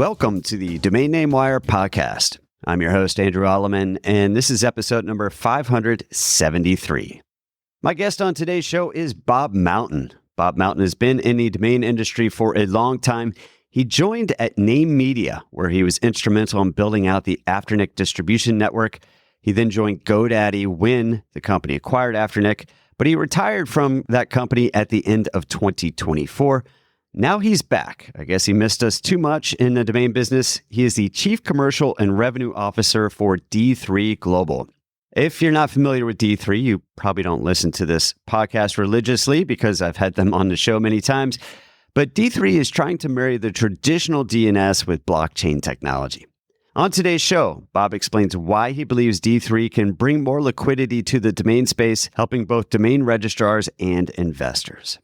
Welcome to the Domain Name Wire podcast. I'm your host, Andrew Alleman, and this is episode number 573. My guest on today's show is Bob Mountain. Bob Mountain has been in the domain industry for a long time. He joined at Name Media, where he was instrumental in building out the Afternic distribution network. He then joined GoDaddy when the company acquired Afternic, but he retired from that company at the end of 2024. Now he's back. I guess he missed us too much in the domain business. He is the Chief Commercial and Revenue Officer for D3 Global. If you're not familiar with D3, you probably don't listen to this podcast religiously because I've had them on the show many times. But D3 is trying to marry the traditional DNS with blockchain technology. On today's show, Bob explains why he believes D3 can bring more liquidity to the domain space, helping both domain registrars and investors.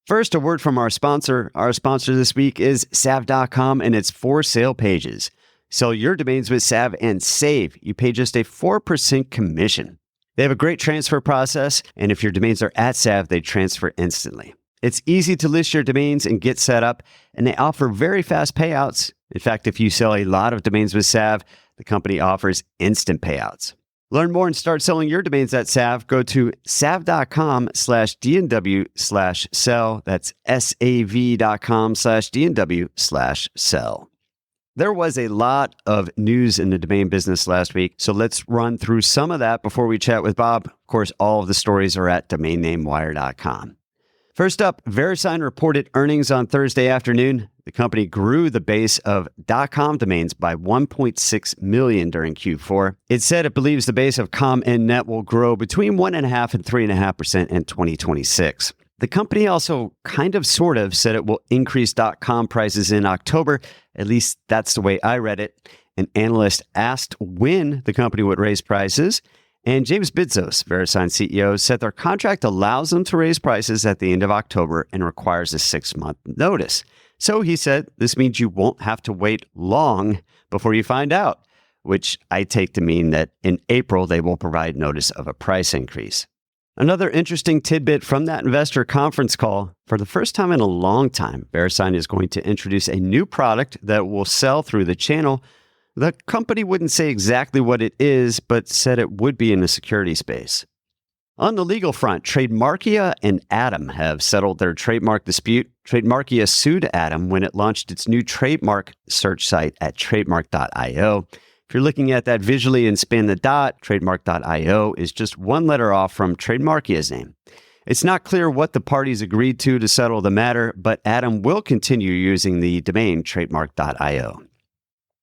First, a word from our sponsor. Our sponsor this week is Salve.com and its for sale pages. Sell your domains with Salve and save. You pay just a 4% commission. They have a great transfer process, and if your domains are at Salve, they transfer instantly. It's easy to list your domains and get set up, and they offer very fast payouts. In fact, if you sell a lot of domains with Salve, the company offers instant payouts. Learn more and start selling your domains at Salve. Go to salve.com/DNW/sell. That's SAV.com/DNW/sell. There was a lot of news in the domain business last week, so let's run through some of that before we chat with Bob. Of course, all of the stories are at domainnamewire.com. First up, Verisign reported earnings on Thursday afternoon. The company grew the base of .com domains by 1.6 million during Q4. It said it believes the base of .com and .net will grow between 1.5% and 3.5% in 2026. The company also sort of said it will increase .com prices in October. At least that's the way I read it. An analyst asked when the company would raise prices, and James Bidzos, Verisign CEO, said their contract allows them to raise prices at the end of October and requires a 6-month notice. So he said, this means you won't have to wait long before you find out, which I take to mean that in April, they will provide notice of a price increase. Another interesting tidbit from that investor conference call, for the first time in a long time, Verisign is going to introduce a new product that will sell through the channel. The company wouldn't say exactly what it is, but said it would be in the security space. On the legal front, Trademarkia and Atom have settled their trademark dispute. Trademarkia sued Atom when it launched its new trademark search site at trademark.io. If you're looking at that visually and span the dot, trademark.io is just one letter off from Trademarkia's name. It's not clear what the parties agreed to settle the matter, but Atom will continue using the domain trademark.io.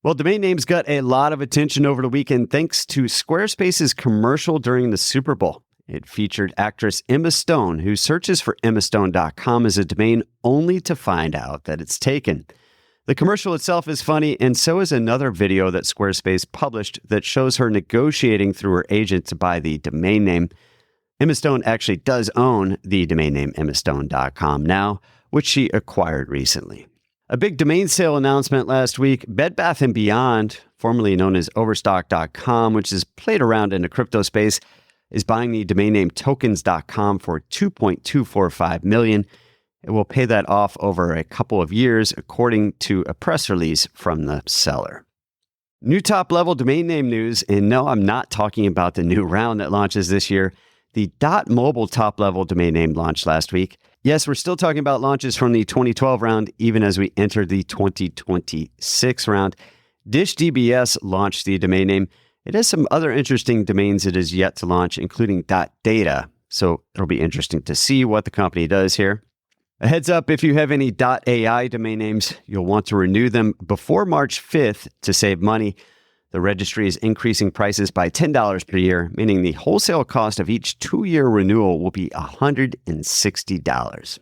Well, domain names got a lot of attention over the weekend thanks to Squarespace's commercial during the Super Bowl. It featured actress Emma Stone, who searches for emmastone.com as a domain only to find out that it's taken. The commercial itself is funny, and so is another video that Squarespace published that shows her negotiating through her agent to buy the domain name. Emma Stone actually does own the domain name emmastone.com now, which she acquired recently. A big domain sale announcement last week. Bed Bath & Beyond, formerly known as Overstock.com, which has played around in the crypto space, is buying the domain name tokens.com for $2.245 million. It will pay that off over a couple of years, according to a press release from the seller. New top-level domain name news, and no, I'm not talking about the new round that launches this year. The .mobile top-level domain name launched last week. Yes, we're still talking about launches from the 2012 round, even as we enter the 2026 round. DishDBS launched the domain name. It has some other interesting domains it is yet to launch, including .data. So it'll be interesting to see what the company does here. A heads up, if you have any .ai domain names, you'll want to renew them before March 5th to save money. The registry is increasing prices by $10 per year, meaning the wholesale cost of each 2-year renewal will be $160.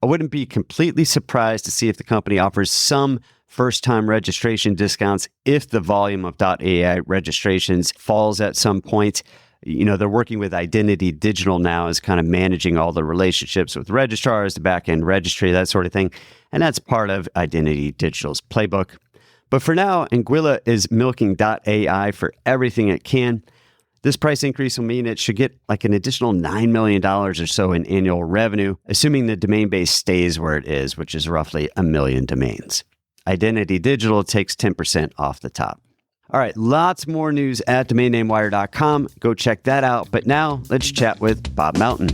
I wouldn't be completely surprised to see if the company offers some first-time registration discounts if the volume of .ai registrations falls at some point. You know, they're working with Identity Digital now as kind of managing all the relationships with registrars, the back-end registry, that sort of thing. And that's part of Identity Digital's playbook. But for now, Anguilla is milking .ai for everything it can. This price increase will mean it should get like an additional $9 million or so in annual revenue, assuming the domain base stays where it is, which is roughly 1 million domains. Identity Digital takes 10% off the top. All right, lots more news at domainnamewire.com. Go check that out. But now let's chat with Bob Melton.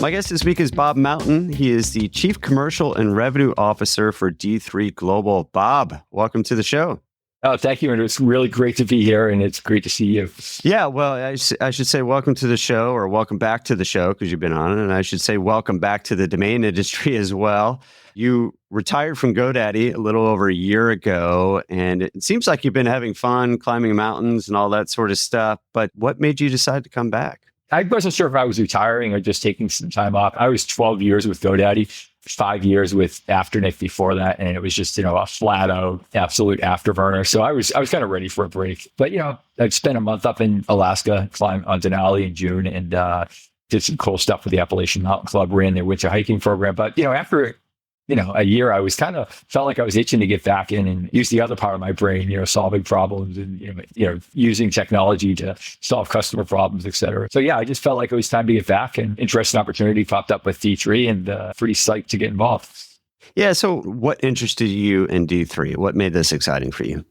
My guest this week is Bob Melton. He is the Chief Commercial and Revenue Officer for D3 Global. Bob, welcome to the show. Oh, thank you. And it's really great to be here, and it's great to see you. Yeah, well, I should say welcome to the show, or welcome back to the show, because you've been on it. And I should say welcome back to the domain industry as well. You retired from GoDaddy a little over a year ago, and it seems like you've been having fun climbing mountains and all that sort of stuff. But what made you decide to come back? I wasn't sure if I was retiring or just taking some time off. I was 12 years with GoDaddy, 5 years with Afternic before that. And it was just, a flat out, absolute afterburner. So I was kind of ready for a break. But, I'd spent a month up in Alaska, climbed on Denali in June, and did some cool stuff with the Appalachian Mountain Club, ran their winter hiking program. But, after a year, I was felt like I was itching to get back in and use the other part of my brain, solving problems and, using technology to solve customer problems, et cetera. So yeah, I just felt like it was time to get back, and interesting opportunity popped up with D3, and pretty psyched to get involved. Yeah. So what interested you in D3? What made this exciting for you?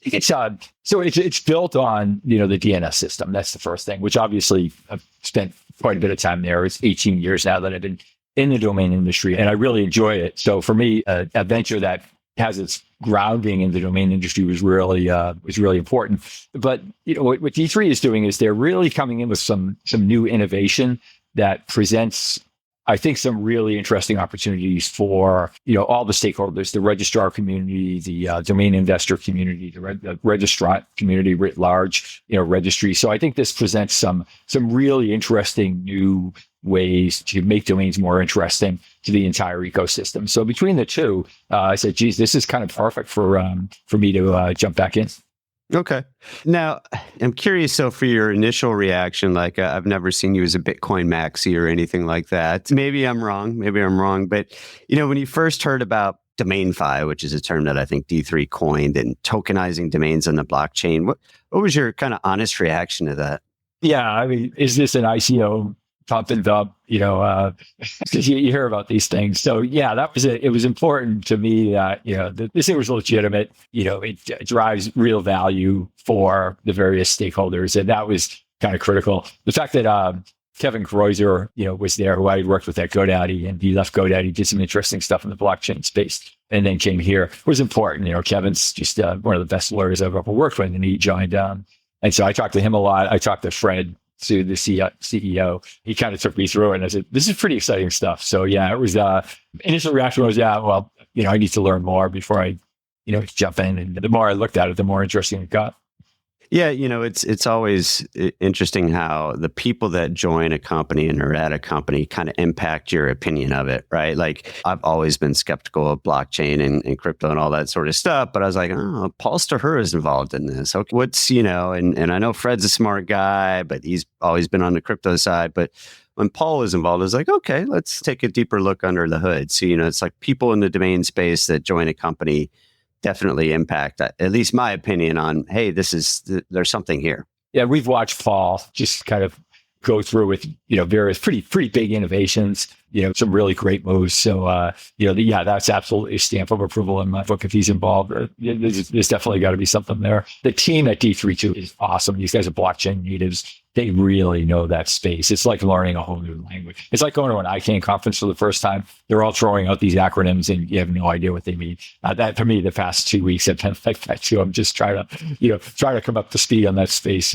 It's built on, the DNS system. That's the first thing, which obviously I've spent quite a bit of time there. It's 18 years now that I've been in the domain industry, and I really enjoy it. So for me, a venture that has its grounding in the domain industry was really important. But what D3 is doing is they're really coming in with some new innovation that presents, I think, some really interesting opportunities for all the stakeholders, the registrar community, the domain investor community, the registrant community writ large, registry. So I think this presents some really interesting new ways to make domains more interesting to the entire ecosystem. So between the two, I said, geez, this is kind of perfect for me to jump back in. Okay. Now, I'm curious, so for your initial reaction, I've never seen you as a Bitcoin maxi or anything like that. Maybe I'm wrong, but, when you first heard about DomainFi, which is a term that I think D3 coined, and tokenizing domains on the blockchain, what was your kind of honest reaction to that? Yeah, I mean, is this an ICO pump and dump, because you hear about these things. So yeah, that was it. It was important to me that, this thing was legitimate. It drives real value for the various stakeholders. And that was kind of critical. The fact that Kevin Kreuzer, was there, who I had worked with at GoDaddy, and he left GoDaddy, did some interesting stuff in the blockchain space, and then came here, was important. Kevin's just one of the best lawyers I've ever worked with, and he joined. And so I talked to him a lot. I talked to Fred, to the CEO. He kind of took me through it, and I said, this is pretty exciting stuff. So yeah, it was, initial reaction was, I need to learn more before I, jump in. And the more I looked at it, the more interesting it got. Yeah, it's always interesting how the people that join a company and are at a company kind of impact your opinion of it, right? Like, I've always been skeptical of blockchain and crypto and all that sort of stuff, but I was like, oh, Paul Staher is involved in this. Okay, what's, and I know Fred's a smart guy, but he's always been on the crypto side. But when Paul was involved, I was like, okay, let's take a deeper look under the hood. So, it's like people in the domain space that join a company definitely impact, at least my opinion on, hey, there's something here. Yeah, we've watched Paul just kind of go through with, various pretty big innovations, some really great moves. So, that's absolutely a stamp of approval in my book. If he's involved, there's definitely got to be something there. The team at D3 too is awesome. These guys are blockchain natives. They really know that space. It's like learning a whole new language. It's like going to an ICANN conference for the first time. They're all throwing out these acronyms and you have no idea what they mean. That for me, the past 2 weeks have been like that too. I'm just trying to come up to speed on that space,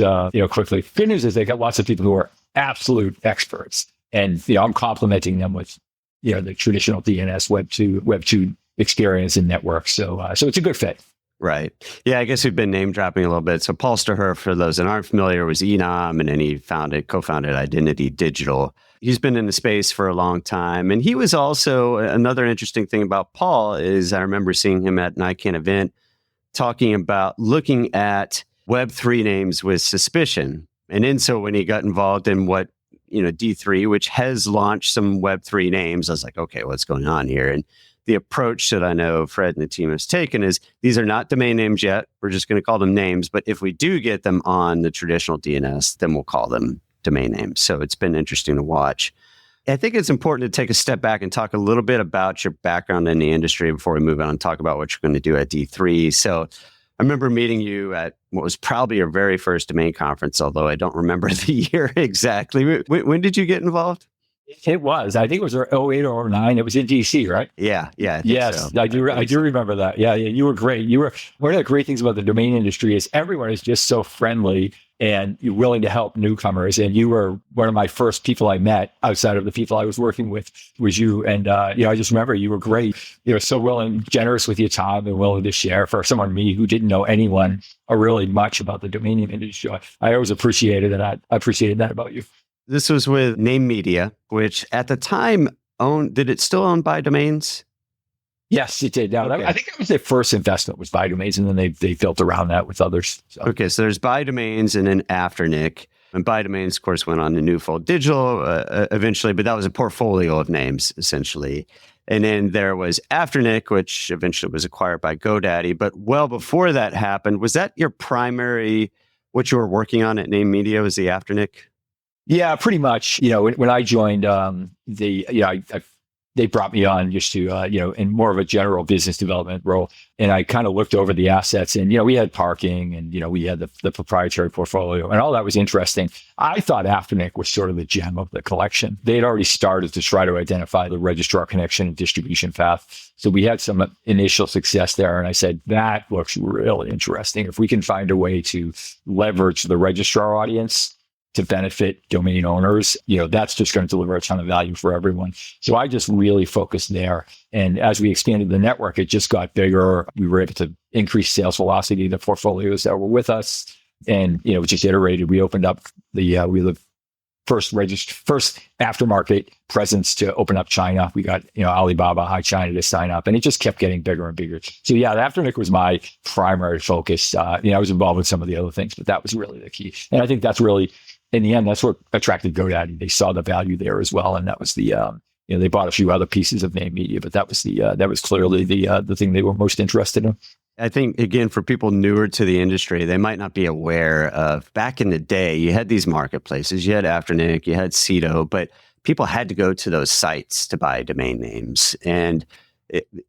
quickly. Good news is they got lots of people who are absolute experts, and I'm complimenting them with, the traditional DNS Web 2 experience and network. So it's a good fit. Right. Yeah, I guess we've been name dropping a little bit. So Paul Staher, for those that aren't familiar, was Enom, and then he co-founded Identity Digital. He's been in the space for a long time. And he was also, another interesting thing about Paul is I remember seeing him at an ICANN event talking about looking at Web3 names with suspicion. And then so when he got involved in what, D3, which has launched some Web3 names, I was like, okay, what's going on here? And the approach that I know Fred and the team has taken is these are not domain names yet. We're just going to call them names. But if we do get them on the traditional DNS, then we'll call them domain names. So it's been interesting to watch. I think it's important to take a step back and talk a little bit about your background in the industry before we move on and talk about what you're going to do at D3. So I remember meeting you at what was probably your very first domain conference, although I don't remember the year exactly. When did you get involved? It was. I think it was 08 or 09. It was in DC, right? Yeah. I think yes, so. I do remember that. Yeah. You were great. One of the great things about the domain industry is everyone is just so friendly and you're willing to help newcomers. And you were one of my first people I met outside of the people I was working with was you. And, I just remember you were great. You were so willing, generous with your time and willing to share for someone like me who didn't know anyone or really much about the domain industry. I always appreciated that. I appreciated that about you. This was with Name Media, which at the time did it still own By Domains? Yes, it did. Now, Okay. I think that was their first investment was By Domains, and then they built around that with others. So. Okay, so there's By Domains and then Afternic. And By Domains, of course, went on to Newfold Digital eventually, but that was a portfolio of names, essentially. And then there was Afternic, which eventually was acquired by GoDaddy. But well before that happened, was that your primary, what you were working on at Name Media, was the Afternic? Yeah, pretty much. When I joined, they brought me on just to, in more of a general business development role. And I kind of looked over the assets and, we had parking and, we had the proprietary portfolio and all that was interesting. I thought Afternic was sort of the gem of the collection. They had already started to try to identify the registrar connection and distribution path. So we had some initial success there. And I said, that looks really interesting. If we can find a way to leverage the registrar audience to benefit domain owners, that's just going to deliver a ton of value for everyone. So I just really focused there. And as we expanded the network, it just got bigger. We were able to increase sales velocity of the portfolios that were with us. And, we just iterated. We opened up the first aftermarket presence to open up China. We got, Alibaba, Hi China to sign up, and it just kept getting bigger and bigger. So yeah, Afternic was my primary focus. I was involved with some of the other things, but that was really the key. And I think that's really, in the end, that's what attracted GoDaddy. They saw the value there as well, and that was the they bought a few other pieces of Name Media, but that was clearly the thing they were most interested in. I think, again, for people newer to the industry, they might not be aware of back in the day, you had these marketplaces, you had Afternic, you had Cedo, but people had to go to those sites to buy domain names. And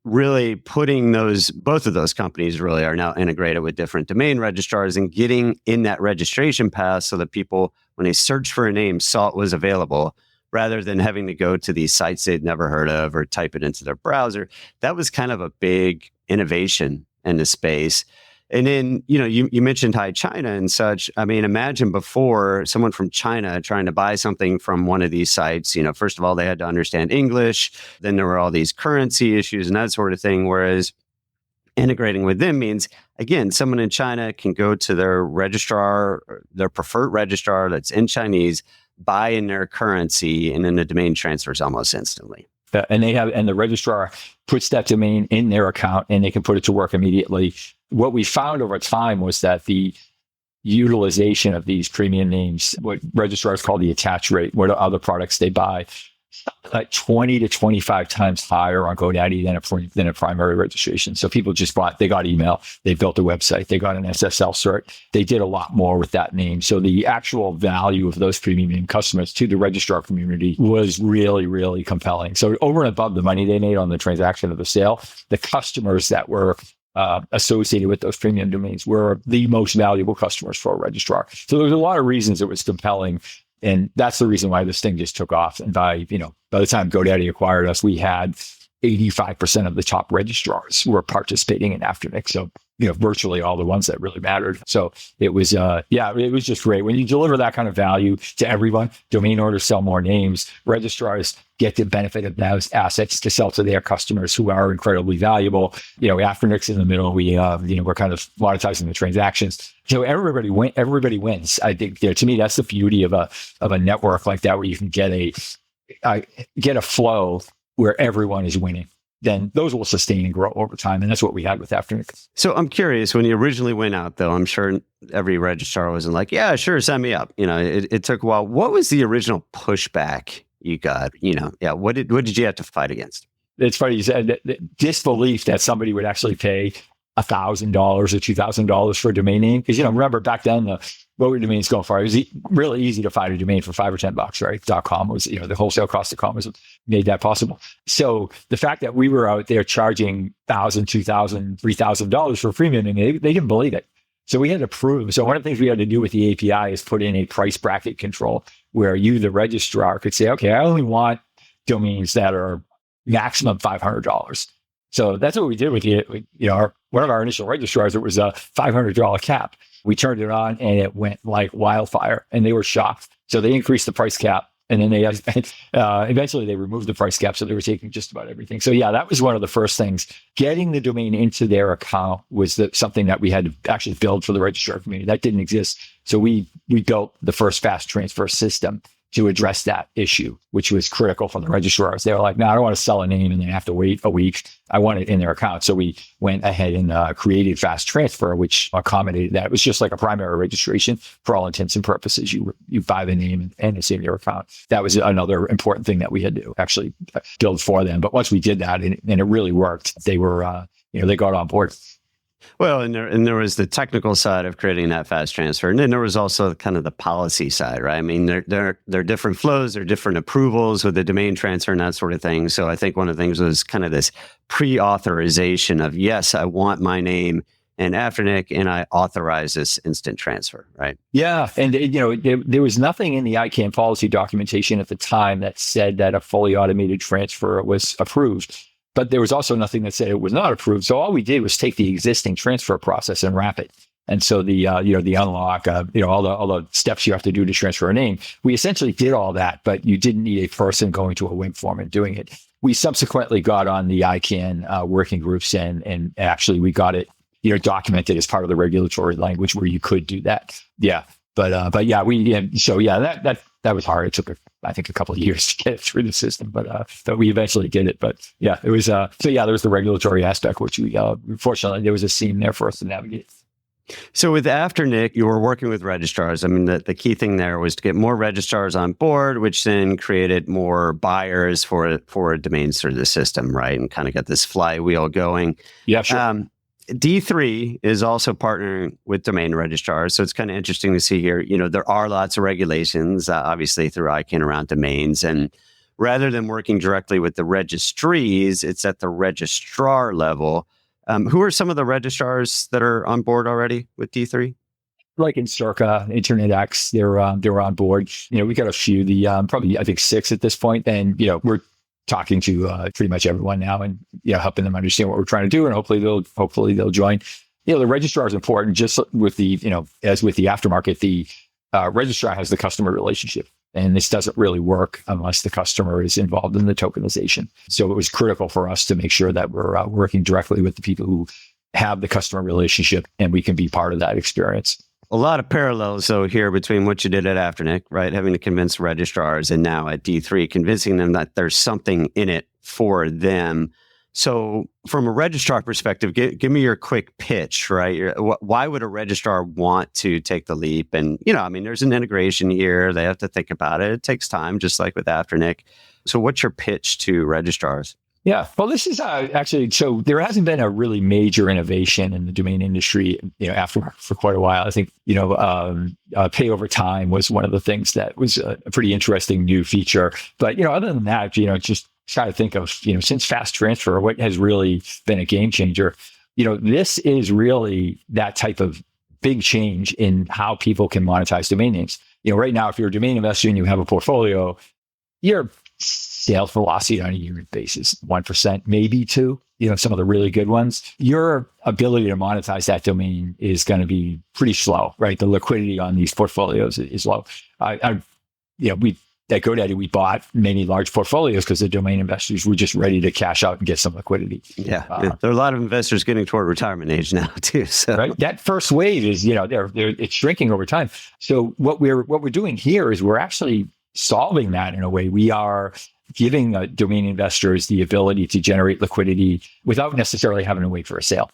really putting both of those companies really are now integrated with different domain registrars and getting in that registration path so that people, when they search for a name, saw it was available rather than having to go to these sites they'd never heard of or type it into their browser. That was kind of a big innovation in the space. And then, you mentioned Hi China and such. I mean, imagine before someone from China trying to buy something from one of these sites, first of all, they had to understand English. Then there were all these currency issues and that sort of thing. Whereas integrating with them means, again, someone in China can go to their registrar, their preferred registrar that's in Chinese, buy in their currency, and then the domain transfers almost instantly. And the registrar puts that domain in their account and they can put it to work immediately. What we found over time was that the utilization of these premium names, what registrars call the attach rate, what other products they buy, like 20 to 25 times higher on GoDaddy than a primary registration. So people just they got email, they built a website, they got an SSL cert, they did a lot more with that name. So the actual value of those premium name customers to the registrar community was really, really compelling. So over and above the money they made on the transaction of the sale, the customers that were associated with those premium domains were the most valuable customers for a registrar. So there's a lot of reasons it was compelling. And that's the reason why this thing just took off. And by the time GoDaddy acquired us, we had 85% of the top registrars were participating in Afternic. So, virtually all the ones that really mattered. So it was, it was just great. When you deliver that kind of value to everyone, domain owners sell more names, registrars get the benefit of those assets to sell to their customers who are incredibly valuable. Afternic's in the middle. We're kind of monetizing the transactions. So everybody wins. I think, to me, that's the beauty of a network like that, where you can get a flow where everyone is winning. Then those will sustain and grow over time. And that's what we had with Afternic. So I'm curious, when you originally went out, though, I'm sure every registrar wasn't like, yeah, sure, sign me up. It took a while. What was the original pushback you got? What did you have to fight against? It's funny you said that disbelief that somebody would actually pay $1,000 or $2,000 for a domain name. Because, remember back then, what were domains going for? It was really easy to find a domain for $5 or $10, right? .com was, the wholesale cost of com was made that possible. So the fact that we were out there charging $1,000, $2,000, $3,000 for a freemium name, they didn't believe it. So we had to prove. So one of the things we had to do with the API is put in a price bracket control where you, the registrar, could say, okay, I only want domains that are maximum $500. So that's what we did with one of our initial registrars. It was a $500 cap. We turned it on and it went like wildfire, and they were shocked. So they increased the price cap, and then they eventually they removed the price cap. So they were taking just about everything. So yeah, that was one of the first things. Getting the domain into their account was something that we had to actually build for the registrar community. That didn't exist. So we built the first fast transfer system to address that issue, which was critical for the registrars. They were like, no, I don't want to sell a name and then have to wait a week. I want it in their account. So we went ahead and created fast transfer, which accommodated that. It was just like a primary registration for all intents and purposes. You buy the name and it's in your account. That was another important thing that we had to actually build for them. But once we did that and it really worked, they were, they got on board. Well, and there was the technical side of creating that fast transfer, and then there was also kind of the policy side, right? I mean, there are different flows, there are different approvals with the domain transfer and that sort of thing. So I think one of the things was kind of this pre-authorization of, yes, I want my name and Afternic, and I authorize this instant transfer, right? Yeah, and there was nothing in the ICANN policy documentation at the time that said that a fully automated transfer was approved. But there was also nothing that said it was not approved. So all we did was take the existing transfer process and wrap it. And so the unlock, all the steps you have to do to transfer a name, we essentially did all that, but you didn't need a person going to a WIMP form and doing it. We subsequently got on the ICANN working groups and actually we got it, documented as part of the regulatory language where you could do that. Yeah. But yeah, that was hard. It took I think a couple of years to get through the system, but we eventually did it. But yeah, it was there was the regulatory aspect, which we fortunately there was a seam there for us to navigate. So with Afternic, you were working with registrars. I mean, the key thing there was to get more registrars on board, which then created more buyers for domains through the system, right? And kind of get this flywheel going. Yeah, sure. D3 is also partnering with domain registrars. So it's kind of interesting to see here, there are lots of regulations, obviously through ICANN around domains. And rather than working directly with the registries, it's at the registrar level. Who are some of the registrars that are on board already with D3? Like Encirca, InternetX, they're on board. We got a few, probably I think 6 at this point. And, we're talking to pretty much everyone now and helping them understand what we're trying to do, and hopefully they'll join. The registrar is important. Just with the as with the aftermarket, the registrar has the customer relationship, and this doesn't really work unless the customer is involved in the tokenization. So it was critical for us to make sure that we're working directly with the people who have the customer relationship, and we can be part of that experience. A lot of parallels, though, here between what you did at Afternic, right? Having to convince registrars, and now at D3, convincing them that there's something in it for them. So from a registrar perspective, give me your quick pitch, right? Why would a registrar want to take the leap? And, there's an integration here. They have to think about it. It takes time, just like with Afternic. So what's your pitch to registrars? Yeah, well, this is actually, so there hasn't been a really major innovation in the domain industry, after for quite a while. I think, pay over time was one of the things that was a pretty interesting new feature. But, other than that, just try to think of, since fast transfer, what has really been a game changer. This is really that type of big change in how people can monetize domain names. Right now, if you're a domain investor and you have a portfolio, your sales velocity on a yearly basis, 1%, maybe 2%, some of the really good ones, your ability to monetize that domain is going to be pretty slow, right? The liquidity on these portfolios is low. We at GoDaddy, we bought many large portfolios because the domain investors were just ready to cash out and get some liquidity. Yeah. There are a lot of investors getting toward retirement age now too. So. Right. That first wave is, it's shrinking over time. So what we're doing here is we're actually solving that in a way. We are giving domain investors the ability to generate liquidity without necessarily having to wait for a sale.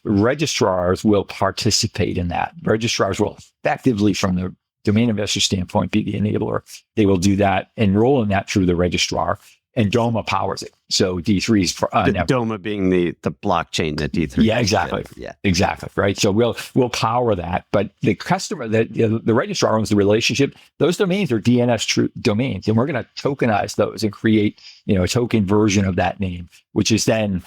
Registrars will participate in that. Registrars will effectively, from the domain investor standpoint, be the enabler. They will do that, enroll in that through the registrar. and DOMA powers it. So D3 is for now, DOMA being the blockchain that D3. Yeah, exactly. Yeah, exactly. Right. So we'll power that, but the customer, the registrar owns the relationship. Those domains are DNS true domains, and we're going to tokenize those and create a token version of that name, which is then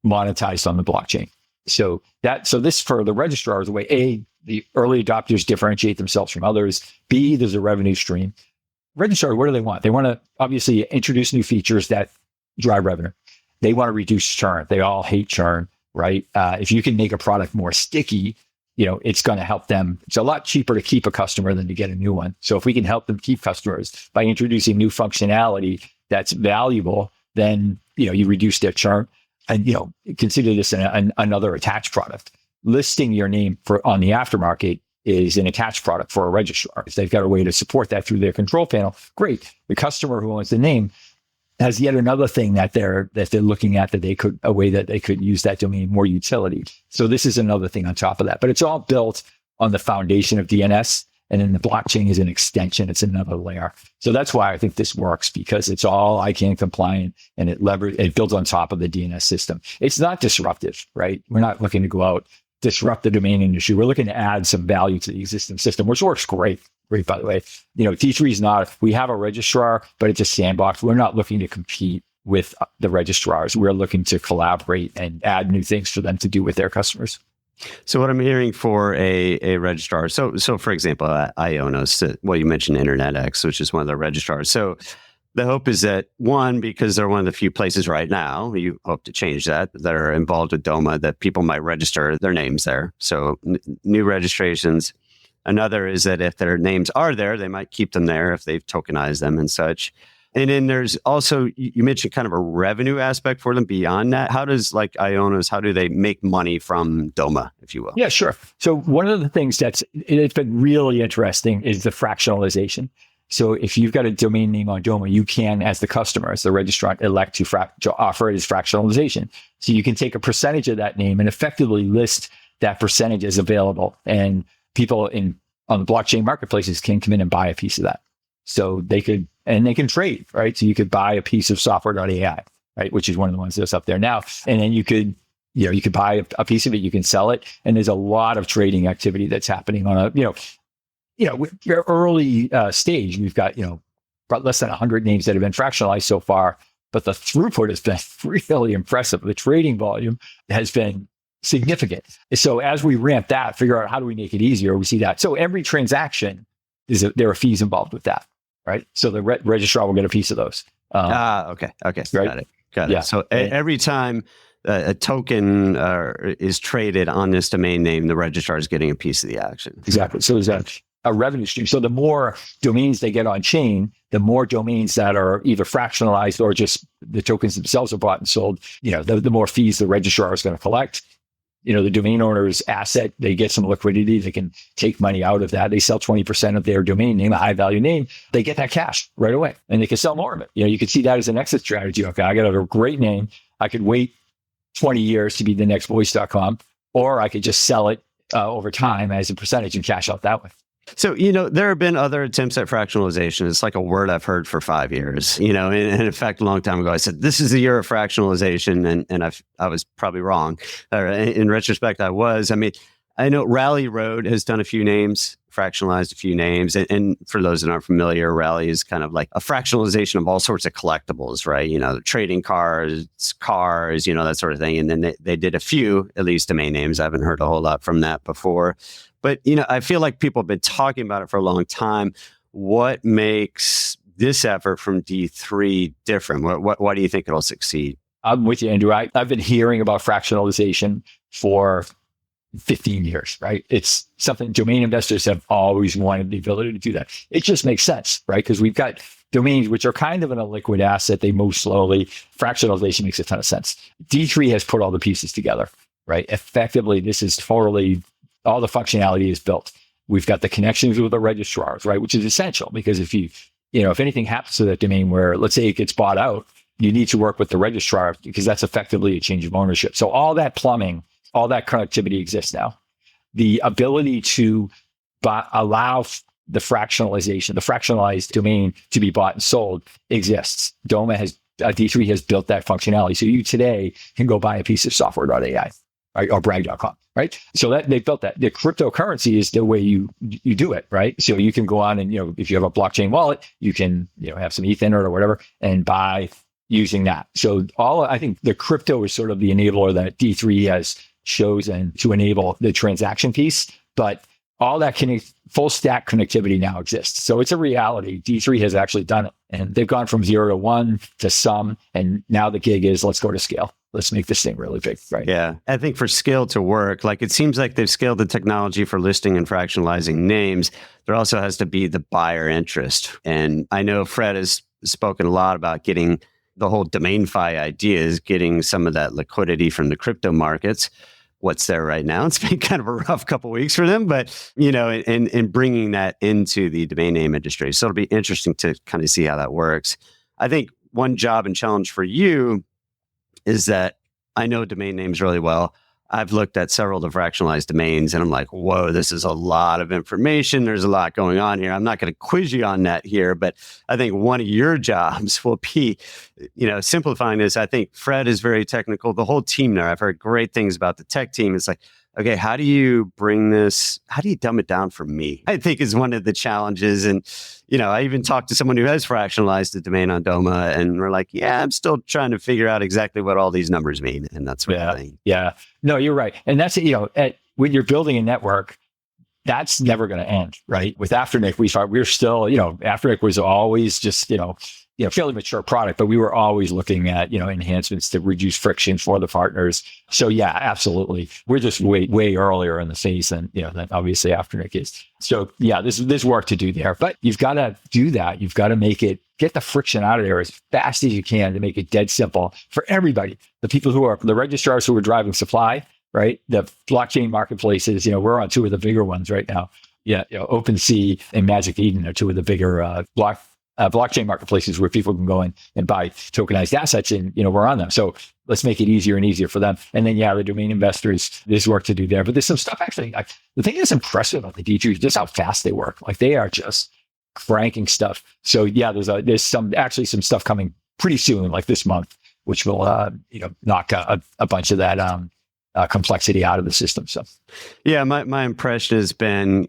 monetized on the blockchain. So this for the registrar is the way A, the early adopters differentiate themselves from others. B, there's a revenue stream. Registrar, what do they want? They want to obviously introduce new features that drive revenue. They want to reduce churn. They all hate churn, right? If you can make a product more sticky, it's going to help them. It's a lot cheaper to keep a customer than to get a new one. So if we can help them keep customers by introducing new functionality that's valuable, then you reduce their churn. And consider this another attached product. Listing your name on the aftermarket is an attached product for a registrar. If they've got a way to support that through their control panel, great. The customer who owns the name has yet another thing that they're looking at a way that they could use that domain more utility. So this is another thing on top of that. But it's all built on the foundation of DNS, and then the blockchain is an extension. It's another layer. So that's why I think this works, because it's all ICANN compliant, and it builds on top of the DNS system. It's not disruptive, right? We're not looking to go out, disrupt the domain industry. We're looking to add some value to the existing system, which works great, by the way. T3 is not, we have a registrar, but it's a sandbox. We're not looking to compete with the registrars. We're looking to collaborate and add new things for them to do with their customers. So what I'm hearing for a registrar, so for example, Ionos, you mentioned InternetX, which is one of the registrars. So the hope is that, one, because they're one of the few places right now, you hope to change that are involved with DOMA, that people might register their names there. So new registrations. Another is that if their names are there, they might keep them there if they've tokenized them and such. And then there's also, you mentioned kind of a revenue aspect for them beyond that. How does Ionos, how do they make money from DOMA, if you will? Yeah, sure. So one of the things it's been really interesting is the fractionalization. So if you've got a domain name on DOMA, you can, as the customer, as the registrant, elect to offer it as fractionalization. So you can take a percentage of that name and effectively list that percentage as available. And people on the blockchain marketplaces can come in and buy a piece of that. So they can trade, right? So you could buy a piece of software.ai, right? Which is one of the ones that's up there now. And then you could buy a piece of it, you can sell it. And there's a lot of trading activity that's happening on a, early stage. We've got, about less than 100 names that have been fractionalized so far, but the throughput has been really impressive. The trading volume has been significant. So as we ramp that, figure out how do we make it easier, we see that. So every transaction, there are fees involved with that. Right. So the registrar will get a piece of those. Okay. Right? Got it. Yeah. So every time a token is traded on this domain name, the registrar is getting a piece of the action. Exactly. So there's a revenue stream. So the more domains they get on chain, the more domains that are either fractionalized or just the tokens themselves are bought and sold, the more fees the registrar is going to collect. The domain owner's asset, they get some liquidity. They can take money out of that. They sell 20% of their domain name, a high value name. They get that cash right away, and they can sell more of it. You could see that as an exit strategy. Okay, I got a great name. I could wait 20 years to be the next voice.com, or I could just sell it over time as a percentage and cash out that way. So, there have been other attempts at fractionalization. It's like a word I've heard for 5 years, and in fact, a long time ago, I said, this is the year of fractionalization. And I was probably wrong. In retrospect, I was. I know Rally Road has done a few names, fractionalized a few names. And for those that aren't familiar, Rally is kind of like a fractionalization of all sorts of collectibles, right? Trading cards, that sort of thing. And then they did a few, at least domain names. I haven't heard a whole lot from that before. But, I feel like people have been talking about it for a long time. What makes this effort from D3 different? Why do you think it'll succeed? I'm with you, Andrew. I've been hearing about fractionalization for 15 years, right? It's something domain investors have always wanted the ability to do that. It just makes sense, right? Because we've got domains which are kind of an illiquid asset. They move slowly. Fractionalization makes a ton of sense. D3 has put all the pieces together, right? Effectively, this is totally... all the functionality is built. We've got the connections with the registrars, right? Which is essential because if if anything happens to that domain where, let's say it gets bought out, you need to work with the registrar because that's effectively a change of ownership. So all that plumbing, all that connectivity exists now. The ability to allow the fractionalized domain to be bought and sold exists. DOMA has D3 has built that functionality. So you today can go buy a piece of software.ai, right, or brag.com, right? So that they built that. The cryptocurrency is the way you do it, right? So you can go on and, if you have a blockchain wallet, you can, have some ETH in it or whatever and buy using that. So I think the crypto is sort of the enabler that D3 has chosen to enable the transaction piece, but all that full stack connectivity now exists. So it's a reality. D3 has actually done it, and they've gone from 0 to 1 to some, and now the gig is let's go to scale. Let's make this thing really big, right? Yeah. I think for scale to work, like it seems like they've scaled the technology for listing and fractionalizing names. There also has to be the buyer interest. And I know Fred has spoken a lot about getting the whole DomainFi idea is getting some of that liquidity from the crypto markets. What's there right now? It's been kind of a rough couple of weeks for them, but in bringing that into the domain name industry. So it'll be interesting to kind of see how that works. I think one job and challenge for you is that I know domain names really well. I've looked at several of the fractionalized domains and I'm like, whoa, this is a lot of information. There's a lot going on here. I'm not going to quiz you on that here, but I think one of your jobs will be, simplifying this. I think Fred is very technical. The whole team there, I've heard great things about the tech team. It's like, okay, how do you dumb it down for me? I think is one of the challenges. And, I even talked to someone who has fractionalized the domain on Doma and we're like, yeah, I'm still trying to figure out exactly what all these numbers mean. And that's what I think. Yeah. No, you're right. And that's, when you're building a network, that's never going to end, right? With Afternic, we're still, Afternic was always just, fairly mature product, but we were always looking at, enhancements to reduce friction for the partners. So yeah, absolutely. We're just way earlier in the phase than obviously Afternic is. So yeah, there's work to do there, but you've got to do that. You've got to get the friction out of there as fast as you can to make it dead simple for everybody. The people the registrars who are driving supply, right? The blockchain marketplaces, we're on two of the bigger ones right now. Yeah. OpenSea and Magic Eden are two of the bigger blockchain marketplaces where people can go in and buy tokenized assets, and we're on them. So let's make it easier and easier for them. And then the domain investors, there's work to do there. But there's some stuff actually. The thing that's impressive about the D3 is just how fast they work. Like they are just cranking stuff. So yeah, there's some stuff coming pretty soon, like this month, which will knock a bunch of that complexity out of the system. So, yeah, my impression has been,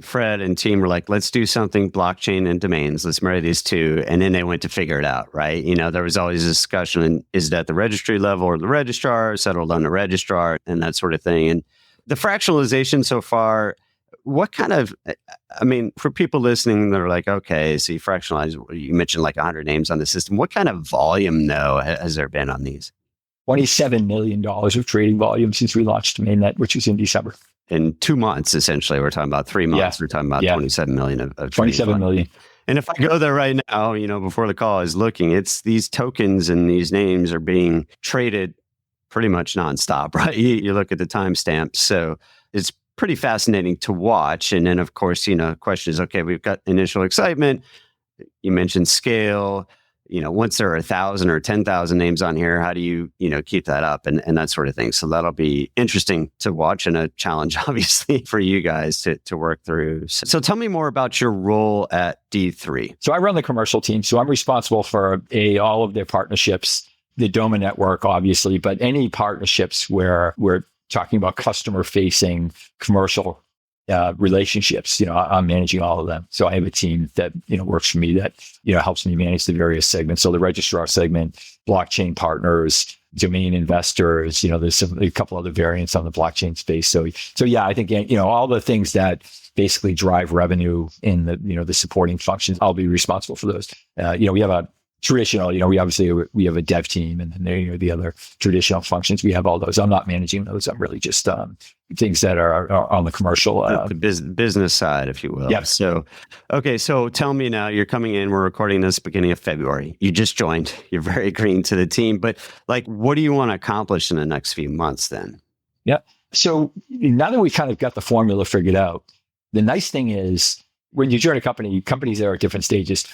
Fred and team were like, let's do something blockchain and domains. Let's marry these two. And then they went to figure it out, right? There was always a discussion, is it at the registry level or the registrar, settled on the registrar and that sort of thing. And the fractionalization so far, what kind of, for people listening, they're like, okay, so you fractionalize, you mentioned like 100 names on the system. What kind of volume, though, has there been on these? $27 million of trading volume since we launched mainnet, which was in December. In 2 months, essentially. We're talking about 3 months. Yeah. We're talking about 27 million of 27 million. And if I go there right now, before the call I was looking, it's these tokens and these names are being traded pretty much nonstop, right? You look at the timestamps. So it's pretty fascinating to watch. And then, of course, the question is, okay, we've got initial excitement. You mentioned scale. Once there are 1,000 or 10,000 names on here, how do you, keep that up and that sort of thing? So that'll be interesting to watch and a challenge, obviously, for you guys to work through. So tell me more about your role at D3. So I run the commercial team. So I'm responsible for all of their partnerships, the Doma network, obviously, but any partnerships where we're talking about customer-facing commercial relationships, I'm managing all of them. So I have a team that, works for me that, helps me manage the various segments. So the registrar segment, blockchain partners, domain investors, there's a couple other variants on the blockchain space. So yeah, I think, all the things that basically drive revenue in the supporting functions, I'll be responsible for those. We have a traditional, we have a dev team and then the other traditional functions. We have all those. I'm not managing those. I'm really just things that are on the commercial. The business side, if you will. Yeah. So, okay. So tell me now, you're coming in, we're recording this beginning of February. You just joined. You're very green to the team. But what do you want to accomplish in the next few months then? Yeah. So now that we kind of got the formula figured out, the nice thing is when you join a company, companies that are at different stages,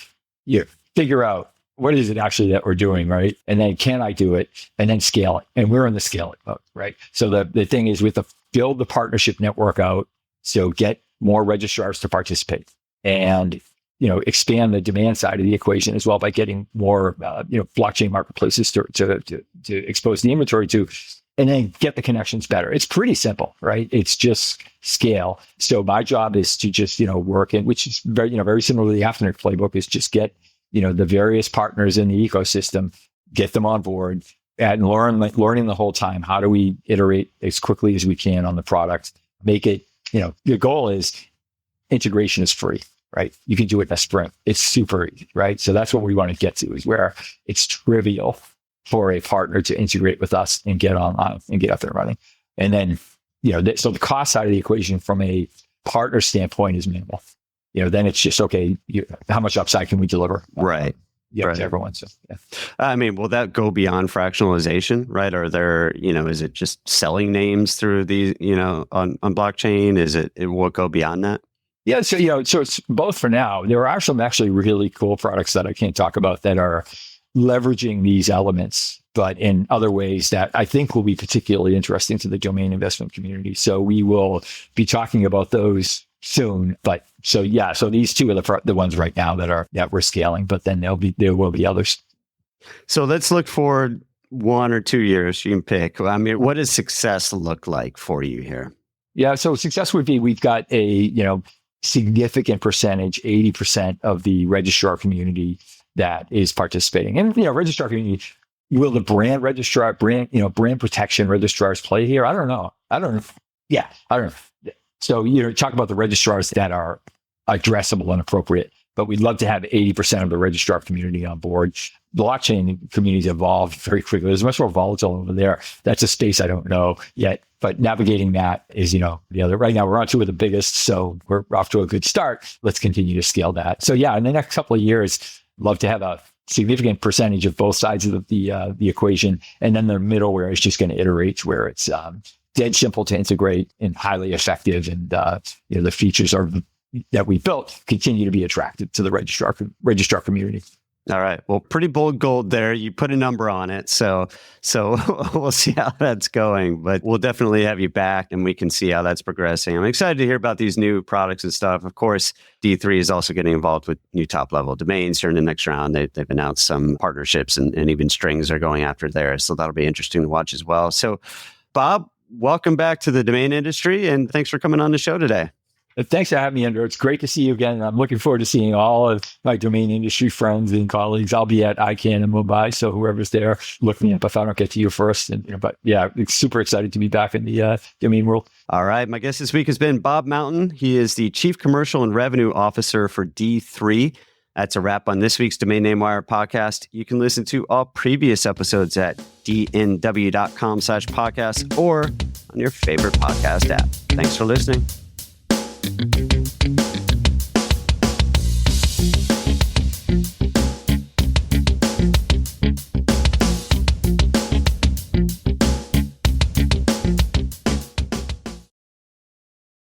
you figure out, what is it actually that we're doing, right? And then can I do it? And then scale it. And we're in the scaling mode, right? So the thing is we have to build the partnership network out. So get more registrars to participate and expand the demand side of the equation as well by getting more, blockchain marketplaces to expose the inventory to, and then get the connections better. It's pretty simple, right? It's just scale. So my job is to just, work in, which is very similar to the Afternic playbook, is just get, the various partners in the ecosystem, get them on board and learning the whole time. How do we iterate as quickly as we can on the product? Make it, the goal is integration is free, right? You can do it in a sprint. It's super easy, right? So that's what we want to get to, is where it's trivial for a partner to integrate with us and get online and get up there running. And then, so the cost side of the equation from a partner standpoint is minimal. Then it's just, okay, how much upside can we deliver? Right. To everyone. So, yeah. I mean, will that go beyond fractionalization, right? Are there, is it just selling names through these, on blockchain? Will it go beyond that? Yeah. So, so it's both for now. There are some actually really cool products that I can't talk about that are leveraging these elements, but in other ways that I think will be particularly interesting to the domain investment community. So we will be talking about those soon. But so these two are the ones right now that we're scaling, but then there will be others. So let's look forward 1 or 2 years. You can pick. I mean, what does success look like for you here? Yeah. So success would be, we've got a, significant percentage, 80% of the registrar community that is participating. And, registrar community, will the brand protection registrars play here? I don't know. Yeah, I don't know. So, talk about the registrars that are addressable and appropriate, but we'd love to have 80% of the registrar community on board. Blockchain communities evolve very quickly. There's much more volatile over there. That's a space I don't know yet, but navigating that is, the other. Right now, we're on to the biggest, so we're off to a good start. Let's continue to scale that. So, in the next couple of years, love to have a significant percentage of both sides of the equation, and then the middleware is just going to iterate, where it's dead simple to integrate and highly effective, and the features that we built continue to be attractive to the registrar community. All right. Well, pretty bold gold there. You put a number on it. So we'll see how that's going, but we'll definitely have you back and we can see how that's progressing. I'm excited to hear about these new products and stuff. Of course, D3 is also getting involved with new top level domains here in the next round. They've announced some partnerships and even strings are going after there. So that'll be interesting to watch as well. So Bob, welcome back to the domain industry and thanks for coming on the show today. Thanks for having me, Andrew. It's great to see you again. I'm looking forward to seeing all of my domain industry friends and colleagues. I'll be at ICANN in Mumbai, so whoever's there, look me up if I don't get to you first. But it's super excited to be back in the domain world. All right. My guest this week has been Bob Mountain. He is the Chief Commercial and Revenue Officer for D3. That's a wrap on this week's Domain Name Wire podcast. You can listen to all previous episodes at dnw.com/podcast or on your favorite podcast app. Thanks for listening.